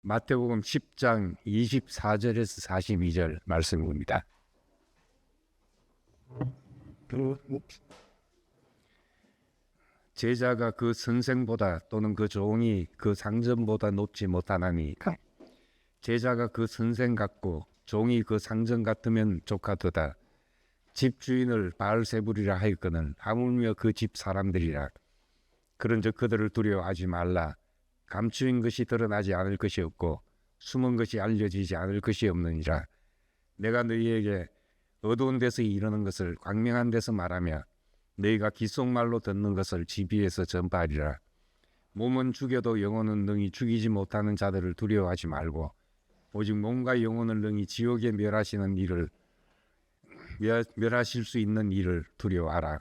마태복음 10장 24절에서 42절 말씀입니다. 제자가 그 선생보다 또는 그 종이 그 상전보다 높지 못하나니 제자가 그 선생 같고 종이 그 상전 같으면 족하도다. 집주인을 바알세불이라 하였거늘 하물며 그 집 사람들이라. 그런즉 그들을 두려워하지 말라. 감추인 것이 드러나지 않을 것이 없고 숨은 것이 알려지지 않을 것이 없느니라. 내가 너희에게 어두운 데서 이르는 것을 광명한 데서 말하며 너희가 귓속말로 듣는 것을 집 위에서 전파하리라. 몸은 죽여도 영혼은 능히 죽이지 못하는 자들을 두려워하지 말고 오직 몸과 영혼을 능히 지옥에 멸하시는 일을 멸하실 수 있는 일을 두려워하라.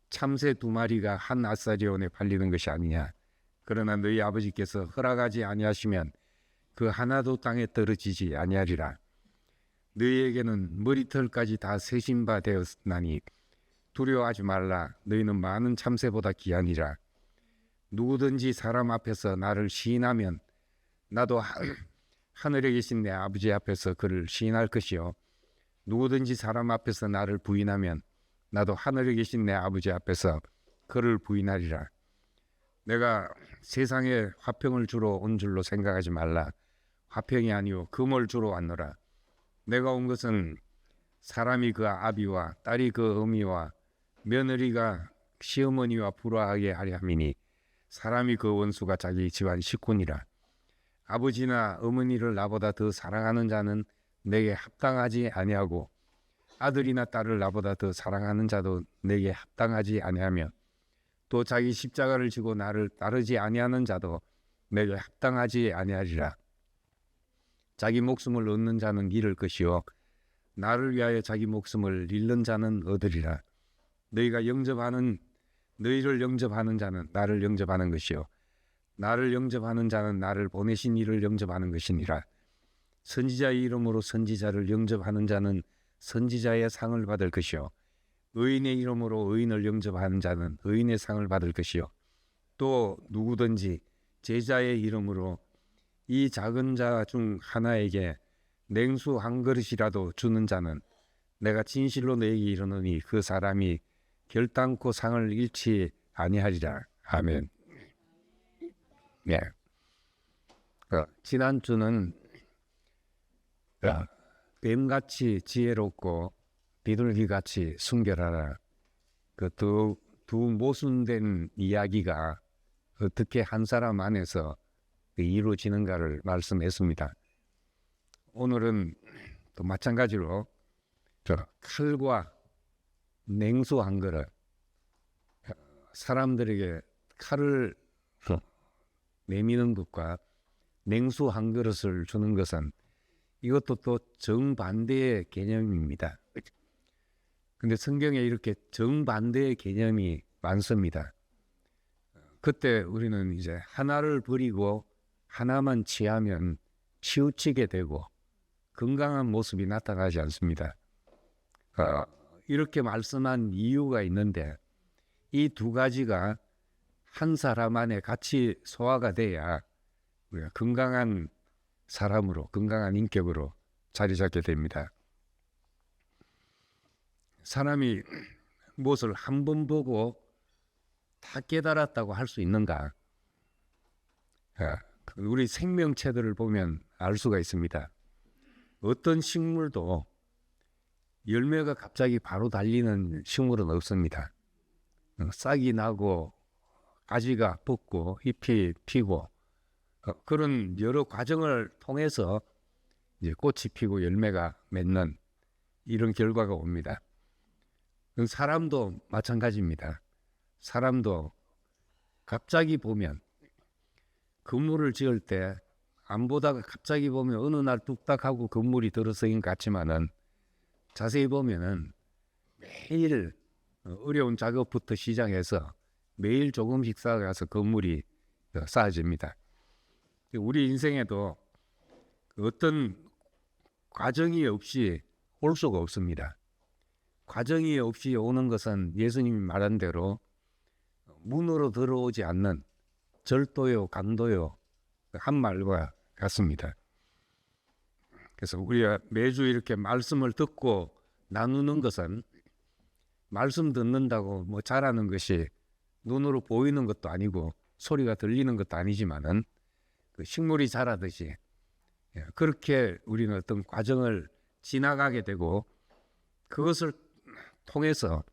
참새 2마리가 한 아사리온에 팔리는 것이 아니냐. 그러나 너희 아버지께서 허락하지 아니하시면 그 하나도 땅에 떨어지지 아니하리라. 너희에게는 머리털까지 다 세신 바 되었나니 두려워하지 말라. 너희는 많은 참새보다 귀하니라. 누구든지 사람 앞에서 나를 시인하면 나도 하늘에 계신 내 아버지 앞에서 그를 시인할 것이요 누구든지 사람 앞에서 나를 부인하면 나도 하늘에 계신 내 아버지 앞에서 그를 부인하리라. 내가 세상에 화평을 주러 온 줄로 생각하지 말라. 화평이 아니요 금을 주러 왔노라. 내가 온 것은 사람이 그 아비와 딸이 그 어미와 며느리가 시어머니와 불화하게 하려 함이니 사람이 그 원수가 자기 집안 식구니라. 아버지나 어머니를 나보다 더 사랑하는 자는 내게 합당하지 아니하고 아들이나 딸을 나보다 더 사랑하는 자도 내게 합당하지 아니하며 또 자기 십자가를 지고 나를 따르지 아니하는 자도 내게 합당하지 아니하리라. 자기 목숨을 얻는 자는 잃을 것이요 나를 위하여 자기 목숨을 잃는 자는 얻으리라. 너희를 영접하는 자는 나를 영접하는 것이요 나를 영접하는 자는 나를 보내신 이를 영접하는 것이니라. 선지자의 이름으로 선지자를 영접하는 자는 선지자의 상을 받을 것이요 의인의 이름으로 의인을 영접하는 자는 의인의 상을 받을 것이요 또 누구든지 제자의 이름으로 이 작은 자 중 하나에게 냉수 한 그릇이라도 주는 자는 내가 진실로 너에게 이르노니 그 사람이 결단코 상을 잃지 아니하리라. 아멘. 네. 지난주는 뱀같이 지혜롭고 비둘기같이 순결하라. 그 두 모순된 이야기가 어떻게 한 사람 안에서 이루어지는가를 말씀했습니다. 오늘은 또 마찬가지로 칼과 냉수 한 그릇, 사람들에게 칼을 내미는 것과 냉수 한 그릇을 주는 것은 이것도 또 정반대의 개념입니다. 근데 성경에 이렇게 정반대의 개념이 많습니다. 그때 우리는 이제 하나를 버리고 하나만 취하면 치우치게 되고 건강한 모습이 나타나지 않습니다. 이렇게 말씀한 이유가 있는데 이 두 가지가 한 사람 안에 같이 소화가 돼야 우리가 건강한 사람으로 건강한 인격으로 자리 잡게 됩니다. 사람이 무엇을 한 번 보고 다 깨달았다고 할 수 있는가? 우리 생명체들을 보면 알 수가 있습니다. 어떤 식물도 열매가 갑자기 바로 달리는 식물은 없습니다. 싹이 나고 가지가 뻗고 잎이 피고 그런 여러 과정을 통해서 이제 꽃이 피고 열매가 맺는 이런 결과가 옵니다. 사람도 마찬가지입니다. 사람도 갑자기 보면 건물을 지을 때 안 보다가 갑자기 보면 어느 날 뚝딱 하고 건물이 들어서긴 같지만은 자세히 보면은 매일 어려운 작업부터 시작해서 매일 조금씩 쌓아가서 건물이 쌓아집니다. 우리 인생에도 어떤 과정이 없이 올 수가 없습니다. 과정이 없이 오는 것은 예수님이 말한 대로 문으로 들어오지 않는 절도요, 강도요 한 말과 같습니다. 그래서 우리가 매주 이렇게 말씀을 듣고 나누는 것은 말씀 듣는다고 뭐 잘하는 것이 눈으로 보이는 것도 아니고 소리가 들리는 것도 아니지만은 그 식물이 자라듯이 그렇게 우리는 어떤 과정을 지나가게 되고 그것을 통해서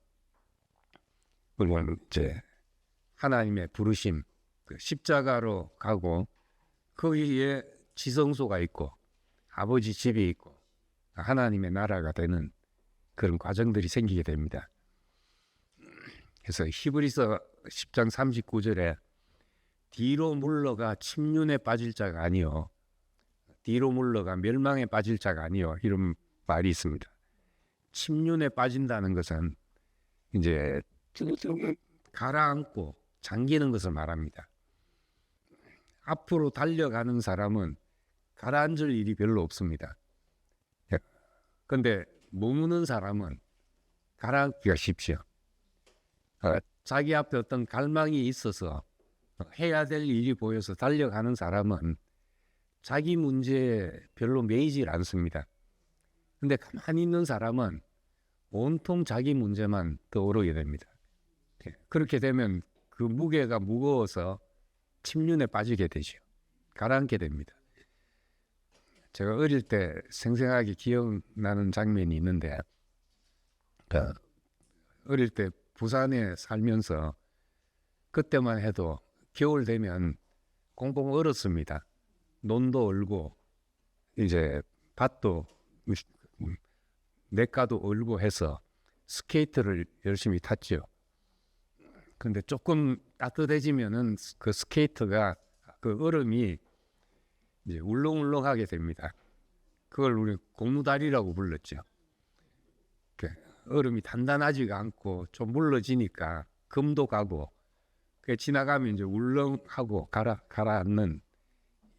우리는 이제 하나님의 부르심, 그 십자가로 가고 거기에 지성소가 있고 아버지 집이 있고 하나님의 나라가 되는 그런 과정들이 생기게 됩니다. 그래서 히브리서 10장 39절에 뒤로 물러가 침륜에 빠질 자가 아니요 뒤로 물러가 멸망에 빠질 자가 아니요 이런 말이 있습니다. 침륜에 빠진다는 것은 이제 가라앉고 잠기는 것을 말합니다. 앞으로 달려가는 사람은 가라앉을 일이 별로 없습니다. 그런데 머무는 사람은 가라앉기가 쉽죠. 자기 앞에 어떤 갈망이 있어서 해야 될 일이 보여서 달려가는 사람은 자기 문제에 별로 매이질 않습니다. 근데 가만히 있는 사람은 온통 자기 문제만 떠오르게 됩니다. 그렇게 되면 그 무게가 무거워서 침륜에 빠지게 되죠. 가라앉게 됩니다. 제가 어릴 때 생생하게 기억나는 장면이 있는데 어릴 때 부산에 살면서 그때만 해도 겨울 되면 공공 얼었습니다. 논도 얼고 이제 밭도 냇가도 얼고 해서 스케이트를 열심히 탔죠. 근데 조금 따뜻해지면은 그 스케이트가 그 얼음이 이제 울렁울렁하게 됩니다. 그걸 우리 고무다리라고 불렀죠. 얼음이 단단하지가 않고 좀 물러지니까 금도 가고 지나가면 이제 울렁하고 가라앉는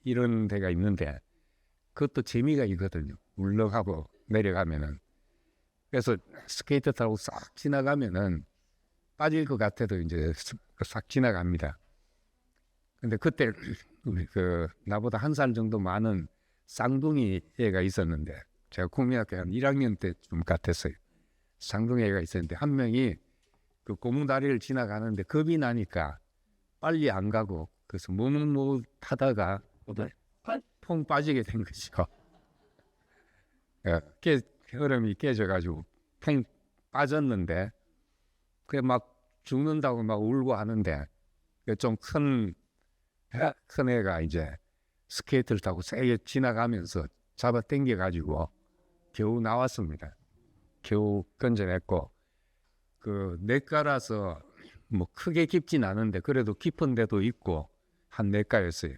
이런 데가 있는데 그것도 재미가 있거든요. 울렁하고 내려가면은. 그래서 스케이트 타고 싹 지나가면은 빠질 것 같아도 이제 싹 지나갑니다. 근데 그때 그 나보다 한 살 정도 많은 쌍둥이 애가 있었는데 제가 국민학교 한 1학년 때쯤 같았어요. 쌍둥이 애가 있었는데 한 명이 그 고무다리를 지나가는데 겁이 나니까 빨리 안 가고 그래서 뭇뭇하다가 퐁 빠지게 된 것이죠. 얼음이 깨져가지고 팽 빠졌는데 그게 막 죽는다고 막 울고 하는데 좀 큰 애가 이제 스케이트를 타고 세게 지나가면서 잡아 당겨가지고 겨우 나왔습니다. 겨우 건져냈고 그 냇가라서 뭐 크게 깊진 않은데 그래도 깊은 데도 있고 한 냇가였어요.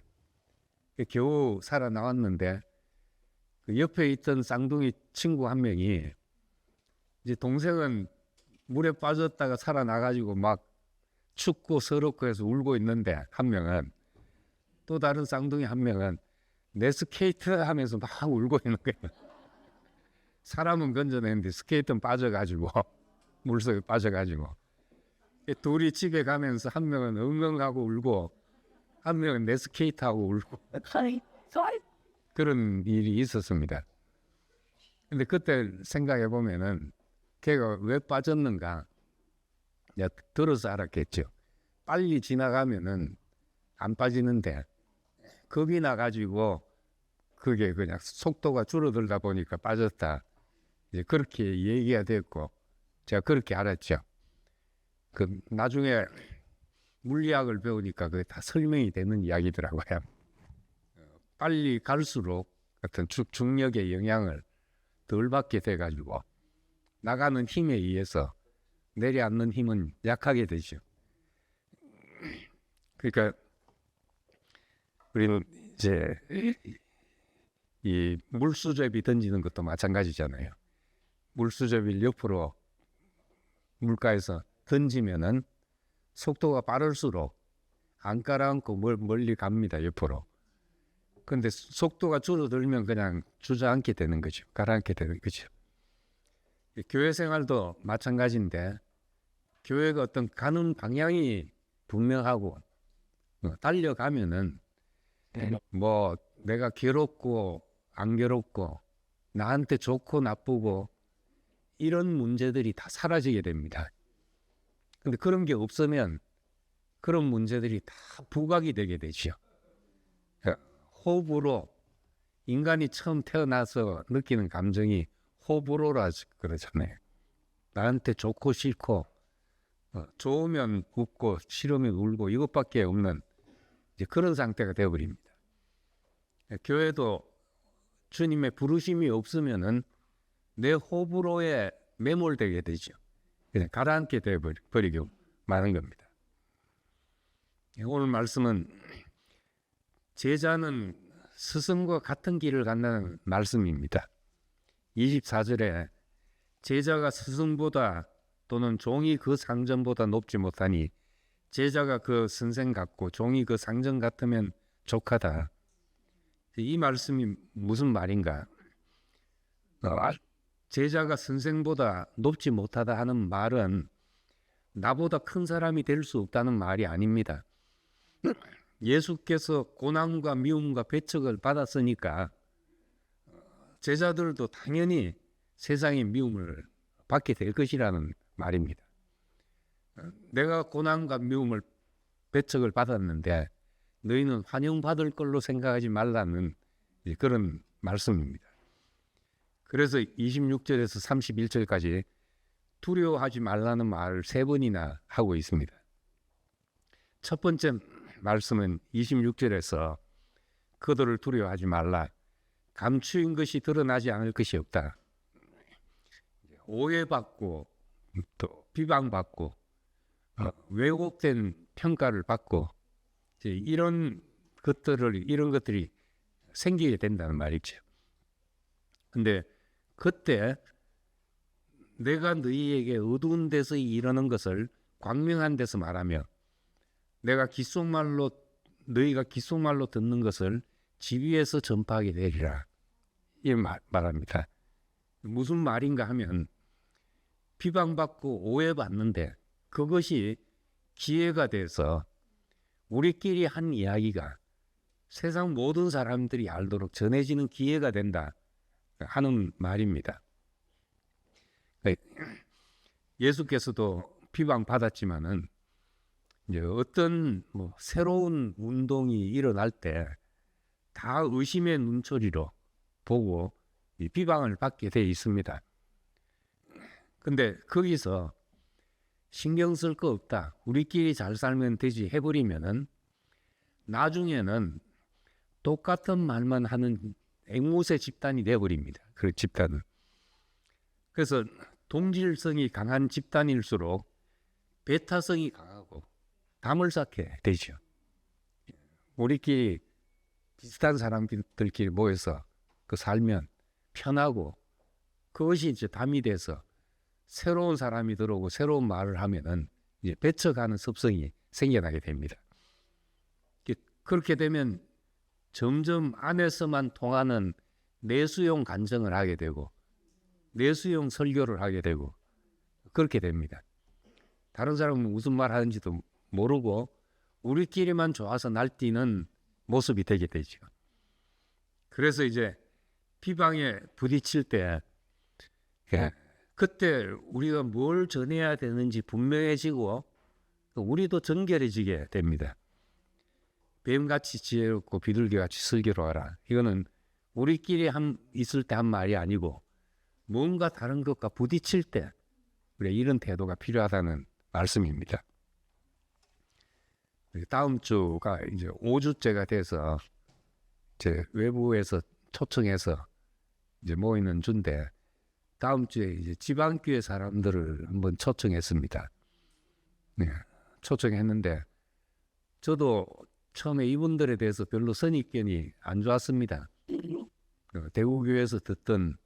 겨우 살아나왔는데 그 옆에 있던 쌍둥이 친구 한 명이 이제 동생은 물에 빠졌다가 살아나가지고 막 춥고 서럽고 해서 울고 있는데 한 명은 또 다른 쌍둥이 한 명은 내 스케이트 하면서 막 울고 있는 거예요. 사람은 건져내는데 스케이트는 빠져가지고 물속에 빠져가지고 둘이 집에 가면서 한 명은 엉엉하고 울고 한 명은 내 스케이트하고 울고 그런 일이 있었습니다. 근데 그때 생각해 보면은 걔가 왜 빠졌는가 내가 들어서 알았겠죠. 빨리 지나가면은 안 빠지는데 겁이 나가지고 그게 그냥 속도가 줄어들다 보니까 빠졌다. 이제 그렇게 얘기가 됐고 제가 그렇게 알았죠. 그 나중에 물리학을 배우니까 그게 다 설명이 되는 이야기더라고요. 빨리 갈수록 어떤 중력의 영향을 덜 받게 돼가지고 나가는 힘에 의해서 내려앉는 힘은 약하게 되죠. 그러니까 우리는 이제 이 물수제비 던지는 것도 마찬가지잖아요. 물수제비를 옆으로 물가에서 던지면은 속도가 빠를수록 안 가라앉고 멀리 갑니다. 옆으로. 근데 속도가 줄어들면 그냥 주저앉게 되는 거죠. 가라앉게 되는 거죠. 교회 생활도 마찬가지인데 교회가 어떤 가는 방향이 분명하고 달려가면은 뭐 내가 괴롭고 안 괴롭고 나한테 좋고 나쁘고 이런 문제들이 다 사라지게 됩니다. 근데 그런 게 없으면 그런 문제들이 다 부각이 되게 되죠. 호불호, 인간이 처음 태어나서 느끼는 감정이 호불호라 그러잖아요. 나한테 좋고 싫고 좋으면 웃고 싫으면 울고 이것밖에 없는 이제 그런 상태가 되어버립니다. 교회도 주님의 부르심이 없으면은 내 호불호에 매몰되게 되죠. 그냥 가라앉게 되어버리고 마는 겁니다. 오늘 말씀은 제자는 스승과 같은 길을 간다는 말씀입니다. 24절에 제자가 스승보다 또는 종이 그 상전보다 높지 못하니 제자가 그 선생 같고 종이 그 상전 같으면 족하다. 이 말씀이 무슨 말인가? 제자가 선생보다 높지 못하다 하는 말은 나보다 큰 사람이 될 수 없다는 말이 아닙니다. 예수께서 고난과 미움과 배척을 받았으니까 제자들도 당연히 세상의 미움을 받게 될 것이라는 말입니다. 내가 고난과 미움을 배척을 받았는데 너희는 환영받을 걸로 생각하지 말라는 그런 말씀입니다. 그래서 26절에서 31절까지 두려워하지 말라는 말을 3번이나 하고 있습니다. 첫 번째 말씀은 26절에서 그들을 두려워하지 말라. 감추인 것이 드러나지 않을 것이 없다. 오해받고 또 비방받고 왜곡된 평가를 받고 이런 것들이 생기게 된다는 말이죠. 근데 그때 내가 너희에게 어두운 데서 이러는 것을 광명한 데서 말하며 내가 너희가 귓속말로 듣는 것을 집 위에서 전파하게 되리라. 이 말합니다. 무슨 말인가 하면 비방받고 오해받는데 그것이 기회가 돼서 우리끼리 한 이야기가 세상 모든 사람들이 알도록 전해지는 기회가 된다 하는 말입니다. 예수께서도 비방받았지만은 이제 어떤 새로운 운동이 일어날 때 다 의심의 눈초리로 보고 이 비방을 받게 돼 있습니다. 근데 거기서 신경 쓸 거 없다. 우리끼리 잘 살면 되지 해버리면은 나중에는 똑같은 말만 하는 앵무새 집단이 되어버립니다. 그 집단은. 그래서 동질성이 강한 집단일수록 배타성이 강하고 담을 쌓게 되죠. 우리끼리 비슷한 사람들끼리 모여서 살면 편하고 그것이 이제 담이 돼서 새로운 사람이 들어오고 새로운 말을 하면은 이제 배척하는 습성이 생겨나게 됩니다. 그렇게 되면 점점 안에서만 통하는 내수용 간증을 하게 되고 내수용 설교를 하게 되고 그렇게 됩니다. 다른 사람은 무슨 말 하는지도 모르고 우리끼리만 좋아서 날뛰는 모습이 되게 되죠. 그래서 이제 비방에 부딪힐 때 그때 우리가 뭘 전해야 되는지 분명해지고 우리도 정결해지게 됩니다. 뱀같이 지혜롭고 비둘기같이 슬기로워라. 이거는 우리끼리 있을 때 한 말이 아니고 뭔가 다른 것과 부딪힐 때 우리가 이런 태도가 필요하다는 말씀입니다. 다음 주가 이제 5주째가 돼서 이제 외부에서 초청해서 이제 모이는 주인데 다음 주에 이제 지방교회 사람들을 한번 초청했습니다. 네, 초청했는데 저도 처음에 이분들에 대해서 별로 선입견이 안 좋았습니다. 대구교회에서 듣던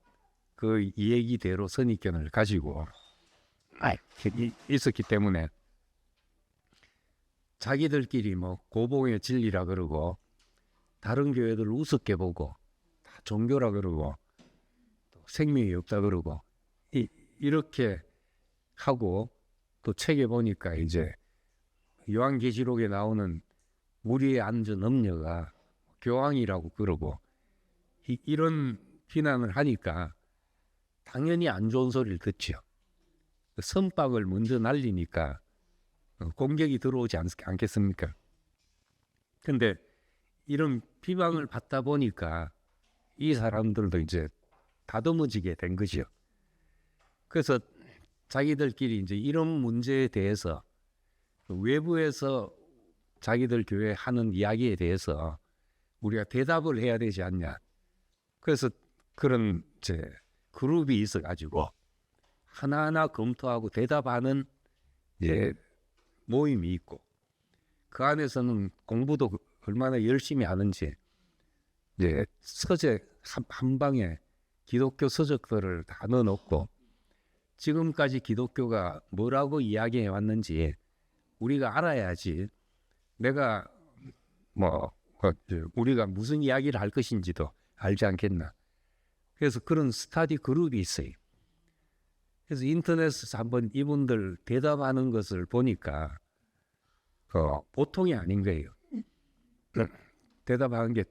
그 얘기대로 선입견을 가지고 있었기 때문에 자기들끼리 고봉의 진리라 그러고 다른 교회들을 우습게 보고 다 종교라 그러고 또 생명이 없다 그러고 이렇게 하고 또 책에 보니까 이제 요한계시록에 나오는 무리에 앉은 음녀가 교황이라고 그러고 이런 비난을 하니까 당연히 안 좋은 소리를 듣죠. 선박을 먼저 날리니까 공격이 들어오지 않겠습니까? 근데 이런 비방을 받다 보니까 이 사람들도 이제 다듬어지게 된 거죠. 그래서 자기들끼리 이제 이런 문제에 대해서 외부에서 자기들 교회 하는 이야기에 대해서 우리가 대답을 해야 되지 않냐. 그래서 그런 이제 그룹이 있어가지고 하나하나 검토하고 대답하는 모임이 있고 그 안에서는 공부도 얼마나 열심히 하는지 서재 한 방에 기독교 서적들을 다 넣어놓고 지금까지 기독교가 뭐라고 이야기해 왔는지 우리가 알아야지 내가 우리가 무슨 이야기를 할 것인지도 알지 않겠나. 그래서 그런 스터디 그룹이 있어요. 그래서 인터넷에서 한번 이분들 대답하는 것을 보니까 보통이 아닌 거예요. 대답하는 게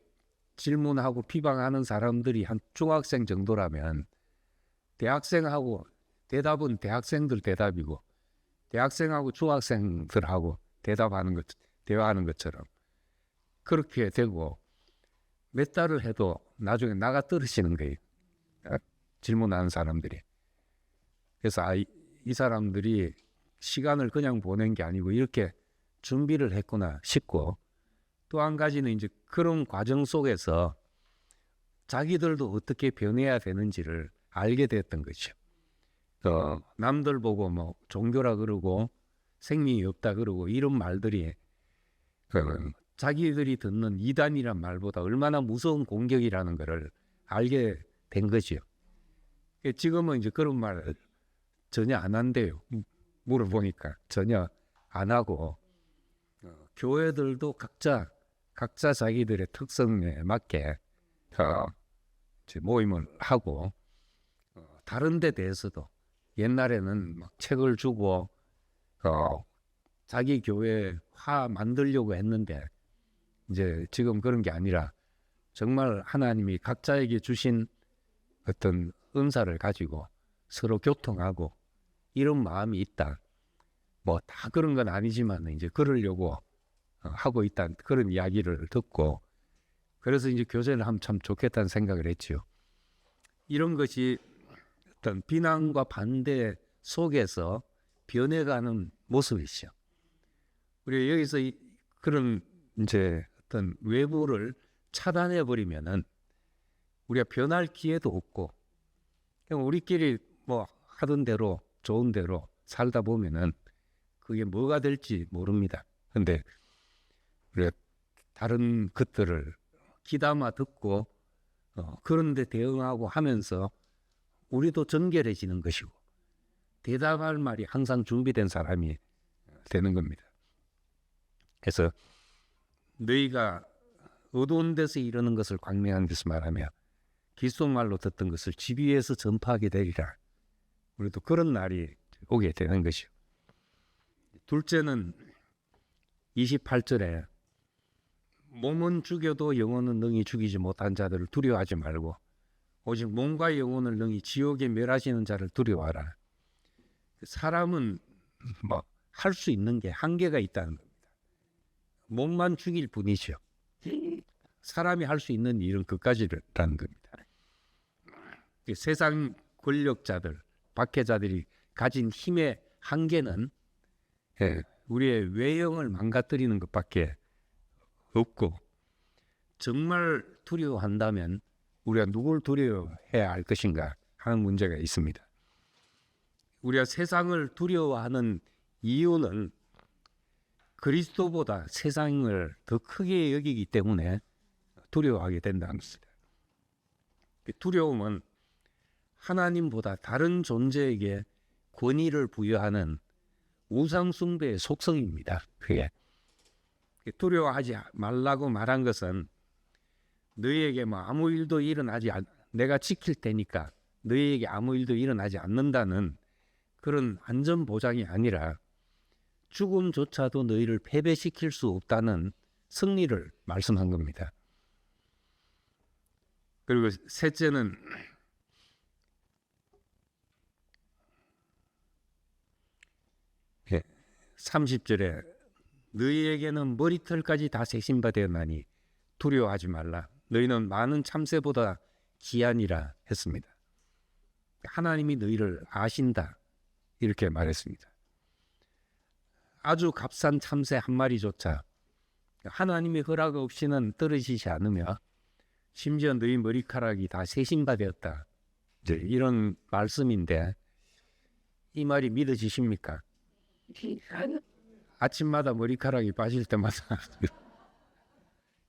질문하고 비방하는 사람들이 한 중학생 정도라면 대학생하고 대답은 대학생들 대답이고 대학생하고 중학생들하고 대화하는 것처럼 그렇게 되고 몇 달을 해도 나중에 나가 떨어지는 거예요. 질문하는 사람들이. 그래서 이 사람들이 시간을 그냥 보낸 게 아니고 이렇게 준비를 했구나 싶고 또 한 가지는 이제 그런 과정 속에서 자기들도 어떻게 변해야 되는지를 알게 됐던 거죠. 남들 보고 뭐 종교라 그러고 생명이 없다 그러고 이런 말들이 자기들이 듣는 이단이란 말보다 얼마나 무서운 공격이라는 것을 알게 된 거죠. 지금은 이제 그런 말 전혀 안 한대요. 물어보니까 전혀 안 하고 교회들도 각자 자기들의 특성에 맞게 모임을 하고 다른 데 대해서도 옛날에는 막 책을 주고 자기 교회화 만들려고 했는데 이제 지금 그런 게 아니라 정말 하나님이 각자에게 주신 어떤 은사를 가지고 서로 교통하고 이런 마음이 있다. 뭐 다 그런 건 아니지만 이제 그러려고 하고 있다. 그런 이야기를 듣고 그래서 이제 교제를 하면 참 좋겠다는 생각을 했지요. 이런 것이 어떤 비난과 반대 속에서 변해가는 모습이죠. 우리가 여기서 그런 이제 어떤 외부를 차단해 버리면은 우리가 변할 기회도 없고 그냥 우리끼리 뭐 하던 대로 좋은 대로 살다 보면은 그게 뭐가 될지 모릅니다. 근데 우리가 다른 것들을 귀담아 듣고 그런데 대응하고 하면서 우리도 정결해지는 것이고 대답할 말이 항상 준비된 사람이 되는 겁니다. 그래서 너희가 어두운 데서 이러는 것을 광명한 데서 말하며 귓속말로 듣던 것을 집 위에서 전파하게 되리라. 우리도 그런 날이 오게 되는 것이요. 둘째는 28절에 몸은 죽여도 영혼은 능히 죽이지 못한 자들을 두려워하지 말고 오직 몸과 영혼을 능히 지옥에 멸하시는 자를 두려워하라. 사람은 뭐 할 수 있는 게 한계가 있다는 겁니다. 몸만 죽일 뿐이죠. 사람이 할 수 있는 일은 그까지라는 겁니다. 세상 권력자들, 박해자들이 가진 힘의 한계는 우리의 외형을 망가뜨리는 것밖에 없고 정말 두려워한다면 우리가 누굴 두려워해야 할 것인가 하는 문제가 있습니다. 우리가 세상을 두려워하는 이유는 그리스도보다 세상을 더 크게 여기기 때문에 두려워하게 된다는 것입니다. 두려움은 하나님보다 다른 존재에게 권위를 부여하는 우상숭배의 속성입니다. 그게 두려워하지 말라고 말한 것은 너희에게 뭐 아무 일도 일어나지 내가 지킬 테니까 너희에게 아무 일도 일어나지 않는다는 그런 안전 보장이 아니라 죽음조차도 너희를 패배시킬 수 없다는 승리를 말씀한 겁니다. 그리고 셋째는 30절에 너희에게는 머리털까지 다 세신바 되었나니 두려워하지 말라. 너희는 많은 참새보다 귀하니라 했습니다. 하나님이 너희를 아신다 이렇게 말했습니다. 아주 값싼 참새 한 마리조차 하나님의 허락 없이는 떨어지지 않으며 심지어 너희 머리카락이 다 세신바 되었다. 이런 말씀인데 이 말이 믿어지십니까? 아침마다 머리카락이 빠질 때마다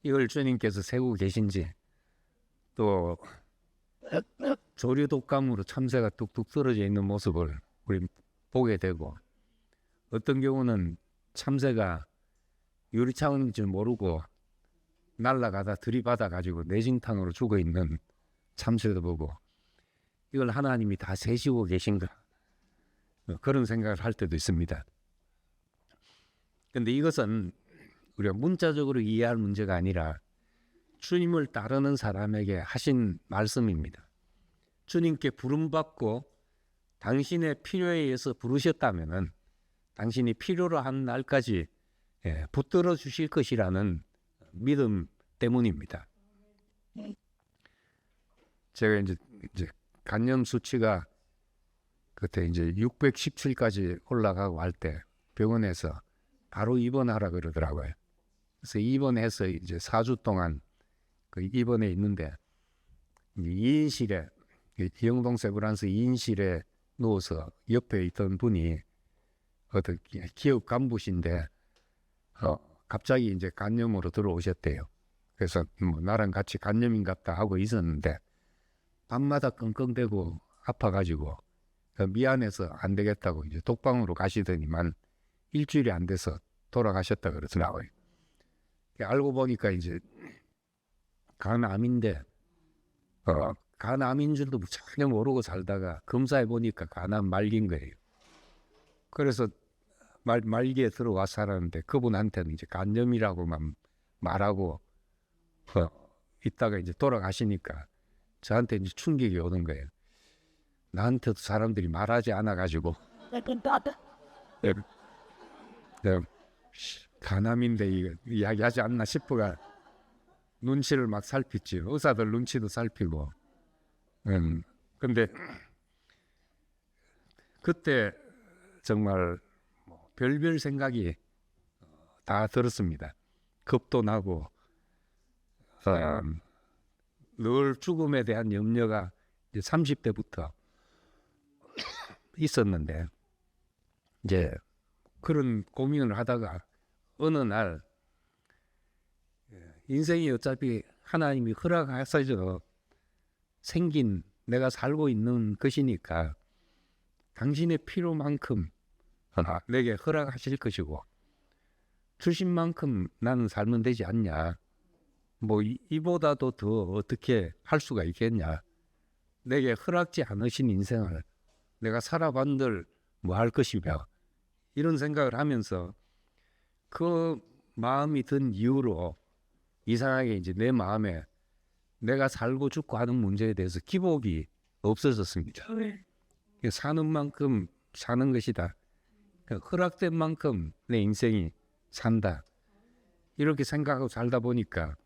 이걸 주님께서 세우고 계신지, 또 조류 독감으로 참새가 뚝뚝 떨어져 있는 모습을 우리 보게 되고, 어떤 경우는 참새가 유리창인 줄 모르고 날아가다 들이받아 가지고 내진탕으로 죽어 있는 참새도 보고, 이걸 하나님이 다 세시고 계신가, 그런 생각을 할 때도 있습니다. 근데 이것은 우리가 문자적으로 이해할 문제가 아니라 주님을 따르는 사람에게 하신 말씀입니다. 주님께 부름받고 당신의 필요에 의해서 부르셨다면은 당신이 필요로 한 날까지 붙들어 주실 것이라는 믿음 때문입니다. 제가 이제 간염 수치가 그때 이제 617까지 올라가고 할 때 병원에서 바로 입원하라 그러더라고요. 그래서 입원해서 이제 4주 동안 그 입원해 있는데, 2인실에, 영동 세브란스 2인실에 누워서 옆에 있던 분이 어떤 기업 간부신데 갑자기 이제 간염으로 들어오셨대요. 그래서 뭐 나랑 같이 간염인갑다 하고 있었는데 밤마다 끙끙대고 아파가지고 미안해서 안 되겠다고 이제 독방으로 가시더니만 일주일이 안 돼서 돌아가셨다 그러더라고요. 알고 보니까 이제 간암인데 간암인 줄도 전혀 모르고 살다가 검사해 보니까 간암 말기인 거예요. 그래서 말기에 들어와 살았는데 그분한테는 이제 간염이라고만 말하고 있다가 이제 돌아가시니까 저한테 이제 충격이 오는 거예요. 나한테도 사람들이 말하지 않아 가지고 간암인데 이거 이야기하지 않나 싶어가 눈치를 막 살폈지. 의사들 눈치도 살피고. 근데 그때 정말 별별 생각이 다 들었습니다. 겁도 나고 늘 죽음에 대한 염려가 이제 30대부터 있었는데, 이제 그런 고민을 하다가 어느 날 인생이 어차피 하나님이 허락하셔서 생긴 내가 살고 있는 것이니까 당신의 필요만큼 내게 허락하실 것이고 주신 만큼 나는 살면 되지 않냐, 뭐 이보다도 더 어떻게 할 수가 있겠냐, 내게 허락지 않으신 인생을 내가 살아반들 뭐 할 것이며, 이런 생각을 하면서 그 마음이 든 이후로 이상하게 이제 내 마음에 내가 살고 죽고 하는 문제에 대해서 기복이 없어졌습니다. 사는 만큼 사는 것이다, 허락된 만큼 내 인생이 산다, 이렇게 생각하고 살다 보니까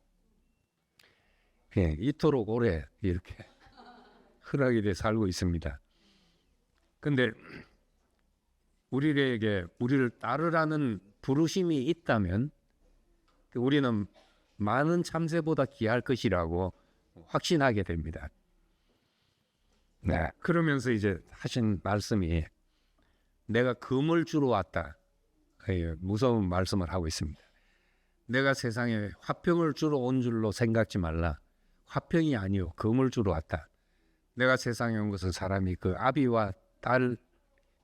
이토록 오래 이렇게 허락에 대해 살고 있습니다. 근데 우리를 따르라는 부르심이 있다면 우리는 많은 참새보다 귀할 것이라고 확신하게 됩니다. 그러면서 이제 하신 말씀이 내가 금을 주러 왔다, 무서운 말씀을 하고 있습니다. 내가 세상에 화평을 주러 온 줄로 생각지 말라. 화평이 아니요 금을 주러 왔다. 내가 세상에 온 것은 사람이 그 아비와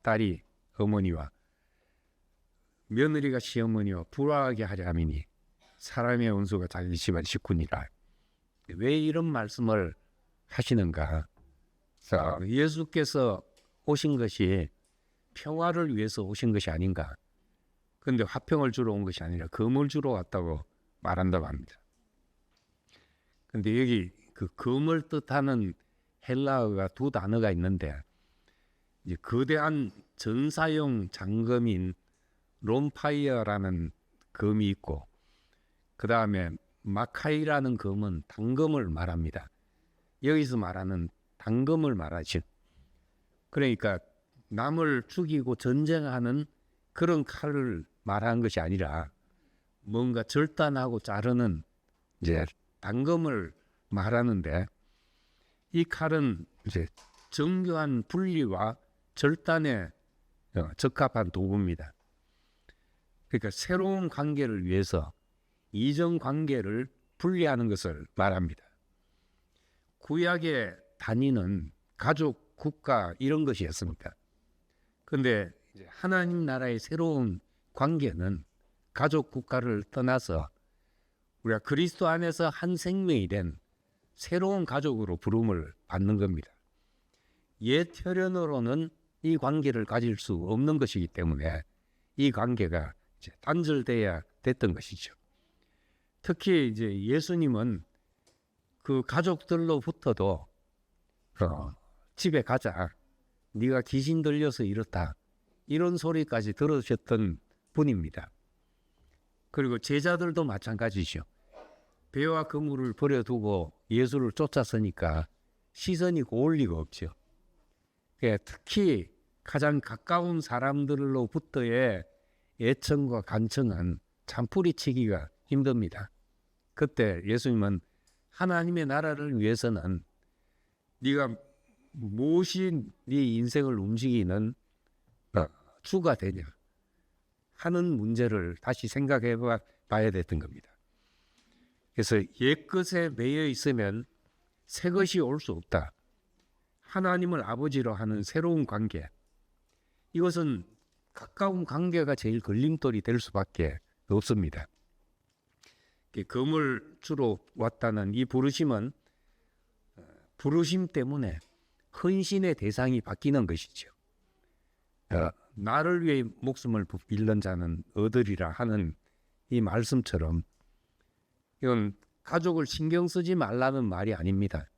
딸이 어머니와 며느리가 시어머니와 불화하게 하려 함이니 사람의 원수가 자기 집안 식구니라. 왜 이런 말씀을 하시는가? 예수께서 오신 것이 평화를 위해서 오신 것이 아닌가? 그런데 화평을 주러 온 것이 아니라 금을 주러 왔다고 말한다고 합니다. 근데 여기 그 검을 뜻하는 헬라어가 두 단어가 있는데 이제 거대한 전사용 장검인 롬파이어라는 검이 있고 그 다음에 마카이라는 검은 단검을 말합니다. 여기서 말하는 단검을 말하죠. 그러니까 남을 죽이고 전쟁하는 그런 칼을 말하는 것이 아니라 뭔가 절단하고 자르는 이제 단검을 말하는데 이 칼은 이제 정교한 분리와 절단에 적합한 도구입니다. 그러니까 새로운 관계를 위해서 이전 관계를 분리하는 것을 말합니다. 구약의 단위는 가족, 국가 이런 것이었습니다. 그런데 하나님 나라의 새로운 관계는 가족, 국가를 떠나서 우리가 그리스도 안에서 한 생명이 된 새로운 가족으로 부름을 받는 겁니다. 옛 혈연으로는 이 관계를 가질 수 없는 것이기 때문에 이 관계가 이제 단절돼야 됐던 것이죠. 특히 이제 예수님은 그 가족들로부터도 집에 가자, 네가 귀신 들려서 이렇다, 이런 소리까지 들으셨던 분입니다. 그리고 제자들도 마찬가지죠. 배와 그물을 버려두고 예수를 쫓았으니까 시선이 고올 리가 없죠. 특히 가장 가까운 사람들로부터의 애청과 간청은 참 뿌리치기가 힘듭니다. 그때 예수님은 하나님의 나라를 위해서는 네가 무엇이 네 인생을 움직이는 주가 되냐 하는 문제를 다시 생각해 봐야 됐던 겁니다. 그래서 옛것에 매여 있으면 새 것이 올 수 없다. 하나님을 아버지로 하는 새로운 관계, 이것은 가까운 관계가 제일 걸림돌이 될 수밖에 없습니다. 검을 주로 왔다는 이 부르심은 부르심 때문에 헌신의 대상이 바뀌는 것이죠. 나를 위해 목숨을 잃는 자는 얻으리라 하는 이 말씀처럼 이건 가족을 신경 쓰지 말라는 말이 아닙니다.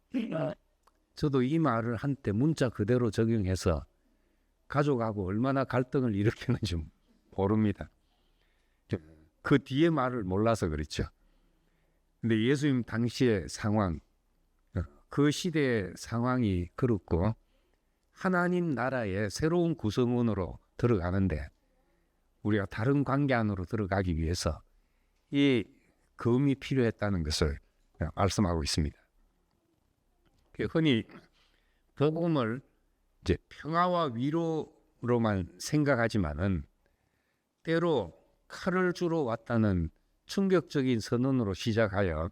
저도 이 말을 한때 문자 그대로 적용해서 가족하고 얼마나 갈등을 일으키는지 모릅니다. 그 뒤에 말을 몰라서 그렇죠. 근데 예수님 당시의 상황, 그 시대의 상황이 그렇고 하나님 나라의 새로운 구성원으로 들어가는데 우리가 다른 관계 안으로 들어가기 위해서 이 검이 필요했다는 것을 말씀하고 있습니다. 흔히 복음을 이제 평화와 위로로만 생각하지만은 때로 칼을 주러 왔다는 충격적인 선언으로 시작하여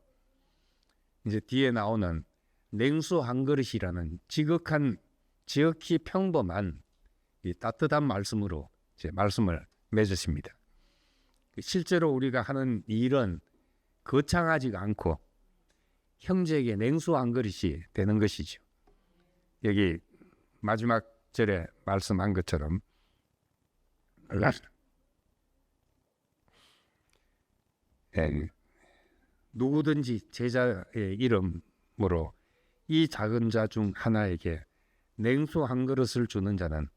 이제 뒤에 나오는 냉수 한 그릇이라는 지극히 평범한 이 따뜻한 말씀으로 이제 말씀을 맺으십니다. 실제로 우리가 하는 일은 거창하지가 않고 형제에게 냉수 한 그릇이 되는 것이죠. 여기 마지막 절에 말씀한 것처럼 누구든지 제자의 이름으로 이 작은 자 중 하나에게 냉수 한 그릇을 주는 자는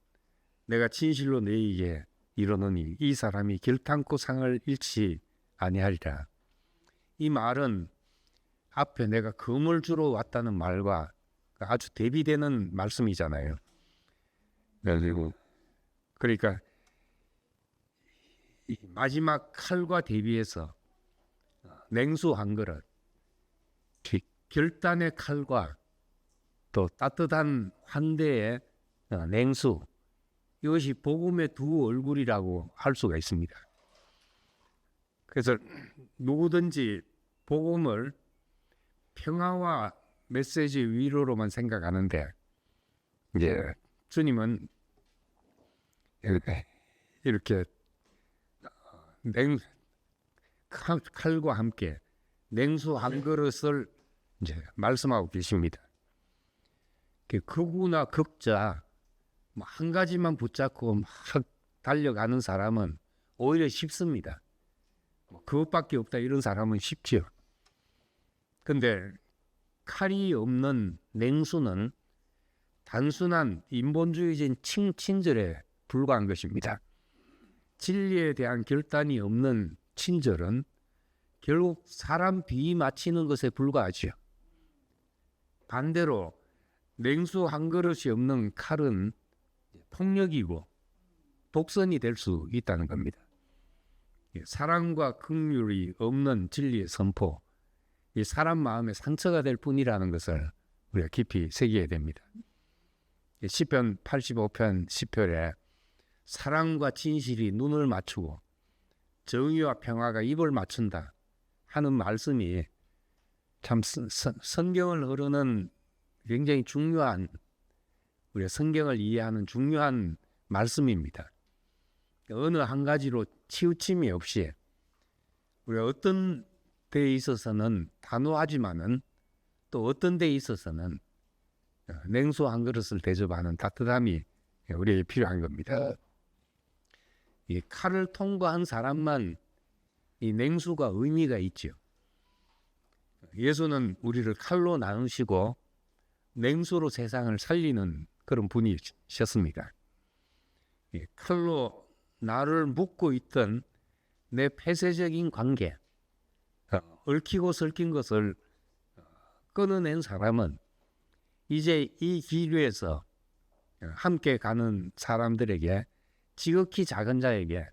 내가 진실로 너희에게 이르노니 이 사람이 결탄코 상을 잃지 아니하리라. 이 말은 앞에 내가 검을 주러 왔다는 말과 아주 대비되는 말씀이잖아요. 그러니까 이 마지막 칼과 대비해서 냉수 한 그릇, 결단의 칼과 또 따뜻한 환대의 냉수, 이것이 복음의 두 얼굴이라고 할 수가 있습니다. 그래서 누구든지 복음을 평화와 메시지 위로로만 생각하는데 이제 주님은 이렇게 칼과 함께 냉수 한 그릇을 이제 말씀하고 계십니다. 극우나 극자 한 가지만 붙잡고 막 달려가는 사람은 오히려 쉽습니다. 그것밖에 없다 이런 사람은 쉽지요. 근데 칼이 없는 냉수는 단순한 인본주의적인 친절에 불과한 것입니다. 진리에 대한 결단이 없는 친절은 결국 사람 비위 맞추는 것에 불과하죠. 반대로 냉수 한 그릇이 없는 칼은 폭력이고 독선이 될 수 있다는 겁니다. 사랑과 긍휼이 없는 진리의 선포, 이 사람 마음에 상처가 될 뿐이라는 것을 우리가 깊이 새겨야 됩니다. 시편 85편 10편에 사랑과 진실이 눈을 맞추고 정의와 평화가 입을 맞춘다 하는 말씀이 참 성경을 흐르는 굉장히 중요한, 우리가 성경을 이해하는 중요한 말씀입니다. 어느 한 가지로 치우침이 없이 우리가 어떤 데에 있어서는 단호하지만은 또 어떤 데에 있어서는 냉수 한 그릇을 대접하는 따뜻함이 우리에게 필요한 겁니다. 이 칼을 통과한 사람만 이 냉수가 의미가 있죠. 예수는 우리를 칼로 나누시고 냉수로 세상을 살리는 그런 분이셨습니다. 칼로 나를 묶고 있던 내 폐쇄적인 관계, 얽히고 설킨 것을 끊어낸 사람은 이제 이 길 위에서 함께 가는 사람들에게, 지극히 작은 자에게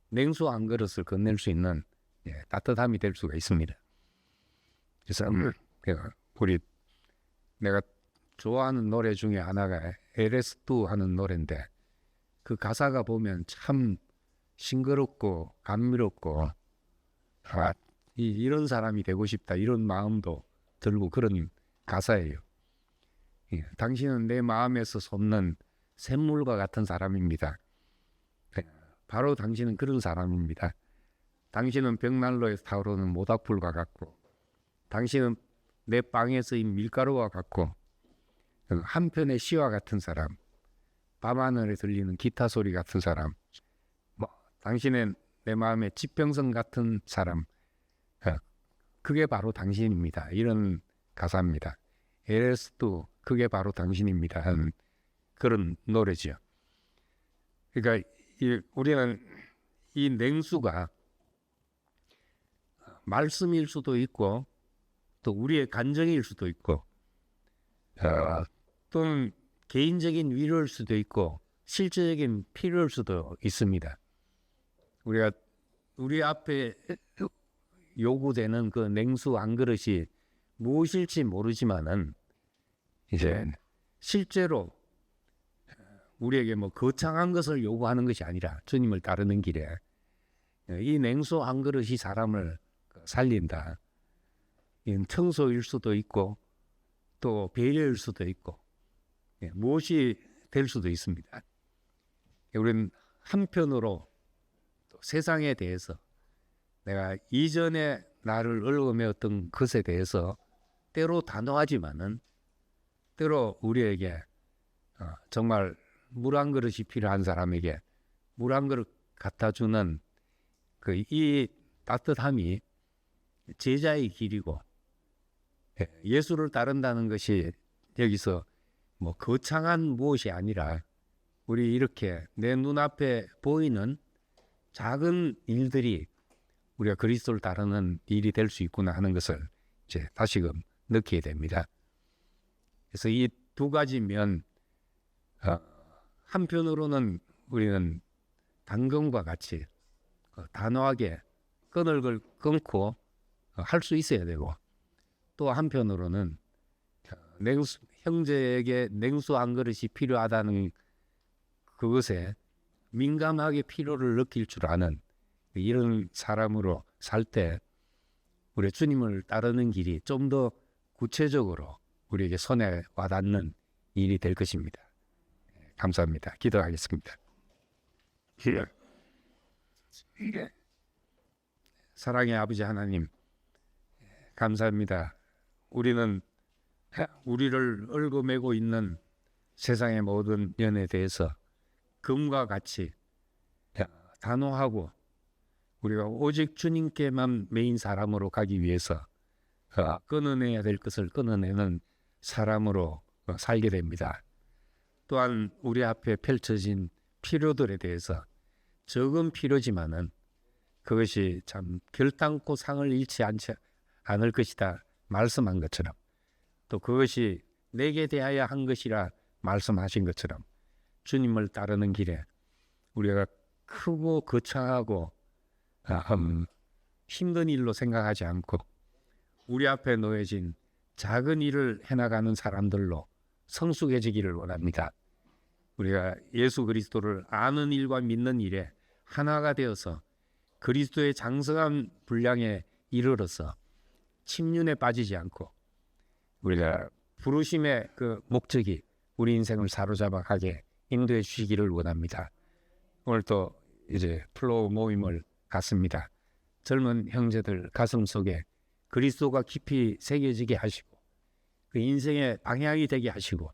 냉수 한 그릇을 건넬 수 있는 따뜻함이 될 수가 있습니다. 그래서 내가 좋아하는 노래 중에 하나가 LS2 하는 노래인데, 그 가사가 보면 참 싱그럽고 감미롭고 이런 사람이 되고 싶다, 이런 마음도 들고 그런 가사예요. 당신은 내 마음에서 솟는 샘물과 같은 사람입니다. 바로 당신은 그런 사람입니다. 당신은 벽난로에서 타오르는 모닥불과 같고, 당신은 내 빵에 쓰인 밀가루와 같고, 한편의 시와 같은 사람, 밤하늘에 들리는 기타 소리 같은 사람, 당신은 내 마음의 지평선 같은 사람, 그게 바로 당신입니다. 이런 가사입니다. LS도 그게 바로 당신입니다 하는 그런 노래죠. 그러니까 우리는 이 냉수가 말씀일 수도 있고 또 우리의 감정일 수도 있고 또는 개인적인 위로일 수도 있고 실제적인 필요일 수도 있습니다. 우리가 우리 앞에 요구되는 그 냉수 한 그릇이 무엇일지 모르지만은 이제 실제로 우리에게 뭐 거창한 것을 요구하는 것이 아니라 주님을 따르는 길에 이 냉수 한 그릇이 사람을 살린다. 이건 청소일 수도 있고 또 배려일 수도 있고 무엇이 될 수도 있습니다. 우리는 한편으로 또 세상에 대해서 내가 이전에 나를 얽어매었던 것에 대해서 때로 단호하지만은 때로 우리에게 정말 물 한 그릇이 필요한 사람에게 물 한 그릇 갖다 주는 이 따뜻함이 제자의 길이고, 예수를 따른다는 것이 여기서 뭐 거창한 무엇이 아니라 우리 이렇게 내 눈앞에 보이는 작은 일들이 우리가 그리스도를 따르는 일이 될 수 있구나 하는 것을 이제 다시금 느끼게 됩니다. 그래서 이 두 가지면 한편으로는 우리는 당근과 같이 단호하게 끈을 끊고 할 수 있어야 되고, 또 한편으로는 형제에게 냉수 한 그릇이 필요하다는 그것에 민감하게 필요를 느낄 줄 아는 이런 사람으로 살 때 우리 주님을 따르는 길이 좀 더 구체적으로 우리에게 손에 와닿는 일이 될 것입니다. 감사합니다. 기도하겠습니다. 사랑의 아버지 하나님, 감사합니다. 우리는 우리를 얽어매고 있는 세상의 모든 연에 대해서 금과 같이 단호하고 우리가 오직 주님께만 매인 사람으로 가기 위해서 끊어내야 될 것을 끊어내는 사람으로 살게 됩니다. 또한 우리 앞에 펼쳐진 필요들에 대해서 적은 필요지만은 그것이 참 결단코 상을 잃지 않을 것이다 말씀한 것처럼, 또 그것이 내게 대하여 한 것이라 말씀하신 것처럼, 주님을 따르는 길에 우리가 크고 거창하고 힘든 일로 생각하지 않고 우리 앞에 놓여진 작은 일을 해나가는 사람들로 성숙해지기를 원합니다. 우리가 예수 그리스도를 아는 일과 믿는 일에 하나가 되어서 그리스도의 장성한 분량에 이르러서 침륜에 빠지지 않고 우리가 부르심의 그 목적이 우리 인생을 사로잡아 가게 인도해 주시기를 원합니다. 오늘 또 이제 플로우 모임을 갖습니다. 젊은 형제들 가슴 속에 그리스도가 깊이 새겨지게 하시고 그 인생의 방향이 되게 하시고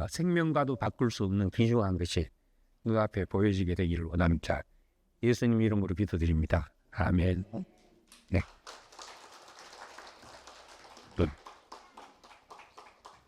생명과도 바꿀 수 없는 귀중한 것이 눈앞에 보여지게 되기를 원합니다. 예수님 이름으로 기도드립니다. 아멘.